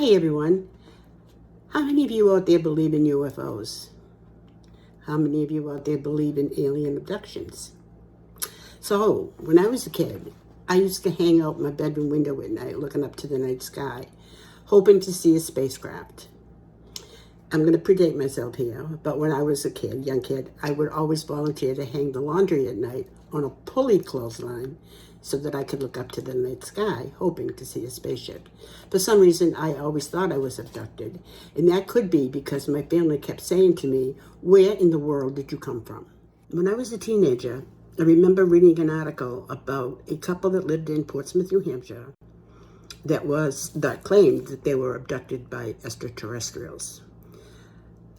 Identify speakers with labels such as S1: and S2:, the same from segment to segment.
S1: Hey everyone, how many of you out there believe in UFOs? How many of you out there believe in alien abductions? So, when I was a kid, I used to hang out my bedroom window at night looking up to the night sky, hoping to see a spacecraft. I'm going to predate myself here, but when I was a kid, young kid, I would always volunteer to hang the laundry at night on a pulley clothesline so that I could look up to the night sky, hoping to see a spaceship. For some reason, I always thought I was abducted, and that could be because my family kept saying to me, "Where in the world did you come from?" When I was a teenager, I remember reading an article about a couple that lived in Portsmouth, New Hampshire, that claimed that they were abducted by extraterrestrials.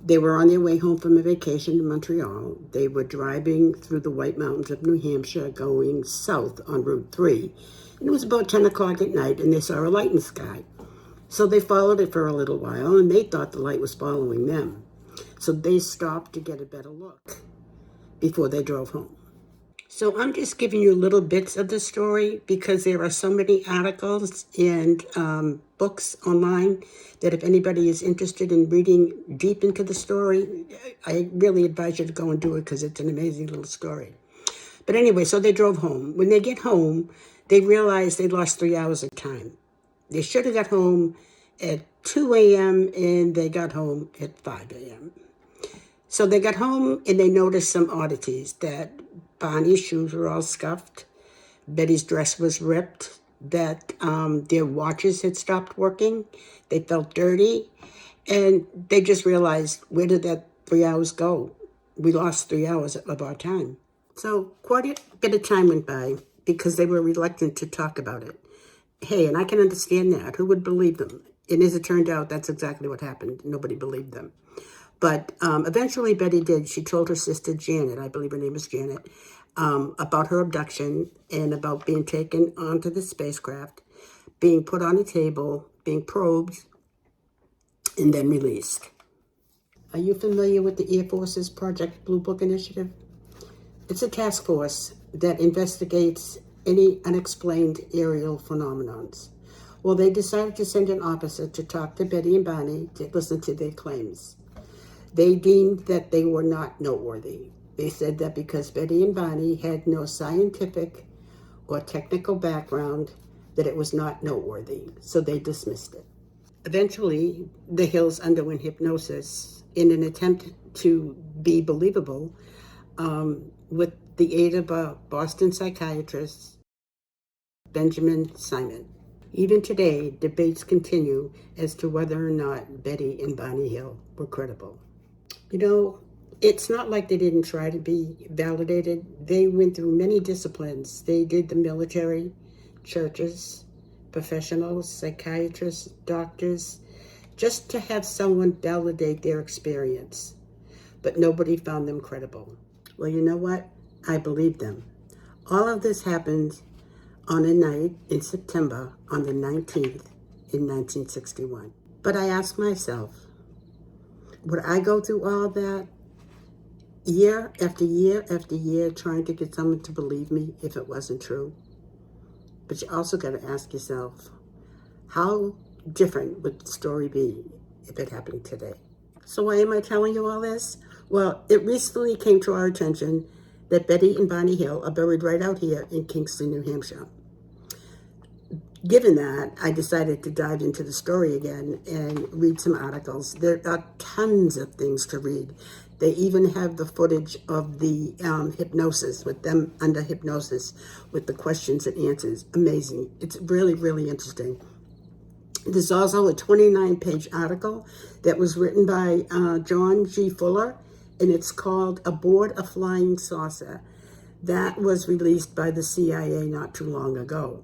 S1: They were on their way home from a vacation in Montreal. They were driving through the White Mountains of New Hampshire going south on Route 3. And it was about 10 o'clock at night, and they saw a light in the sky. So they followed it for a little while, and they thought the light was following them. So they stopped to get a better look before they drove home. So I'm just giving you little bits of the story because there are so many articles and books online that if anybody is interested in reading deep into the story, I really advise you to go and do it because it's an amazing little story. But anyway, so they drove home. When they get home, they realized they lost 3 hours of time. They should have got home at 2 a.m. and they got home at 5 a.m. So they got home and they noticed some oddities, that Barney's shoes were all scuffed, Betty's dress was ripped, that their watches had stopped working, they felt dirty, and they just realized, where did that 3 hours go? We lost 3 hours of our time. So quite a bit of time went by because they were reluctant to talk about it. Hey, and I can understand that. Who would believe them? And as it turned out, that's exactly what happened. Nobody believed them. But eventually Betty did. She told her sister Janet, I believe her name was Janet, about her abduction and about being taken onto the spacecraft, being put on a table, being probed, and then released. Are you familiar with the Air Force's Project Blue Book initiative? It's a task force that investigates any unexplained aerial phenomenons. Well, they decided to send an officer to talk to Betty and Barney to listen to their claims. They deemed that they were not noteworthy. They said that because Betty and Barney had no scientific or technical background, that it was not noteworthy, so they dismissed it. Eventually, the Hills underwent hypnosis in an attempt to be believable with the aid of a Boston psychiatrist, Benjamin Simon. Even today, debates continue as to whether or not Betty and Barney Hill were credible. You know, it's not like they didn't try to be validated. They went through many disciplines. They did the military, churches, professionals, psychiatrists, doctors, just to have someone validate their experience. But nobody found them credible. Well, you know what? I believe them. All of this happened on a night in September on the 19th in 1961. But I asked myself, would I go through all that year after year after year trying to get someone to believe me if it wasn't true? But you also got to ask yourself, how different would the story be if it happened today? So why am I telling you all this? Well, it recently came to our attention that Betty and Barney Hill are buried right out here in Kingston, New Hampshire. Given that, I decided to dive into the story again and read some articles. There are tons of things to read. They even have the footage of the hypnosis, with them under hypnosis, with the questions and answers. Amazing. It's really, really interesting. There's also a 29-page article that was written by John G. Fuller, and it's called Aboard a Flying Saucer. That was released by the CIA not too long ago.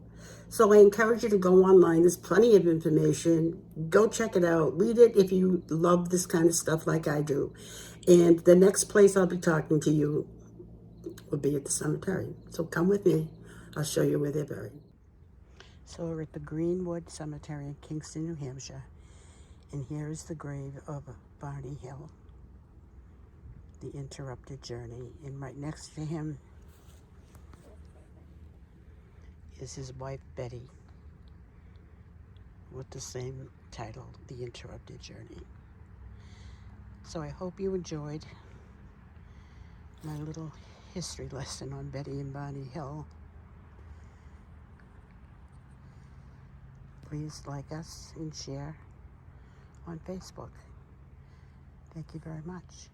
S1: So I encourage you to go online. There's plenty of information. Go check it out. Read it if you love this kind of stuff like I do. And the next place I'll be talking to you will be at the cemetery. So come with me. I'll show you where they're buried. So we're at the Greenwood Cemetery in Kingston, New Hampshire. And here is the grave of Barney Hill, the interrupted journey. And right next to him is his wife, Betty, with the same titled The Interrupted Journey. So I hope you enjoyed my little history lesson on Betty and Barney Hill. Please like us and share on Facebook. Thank you very much.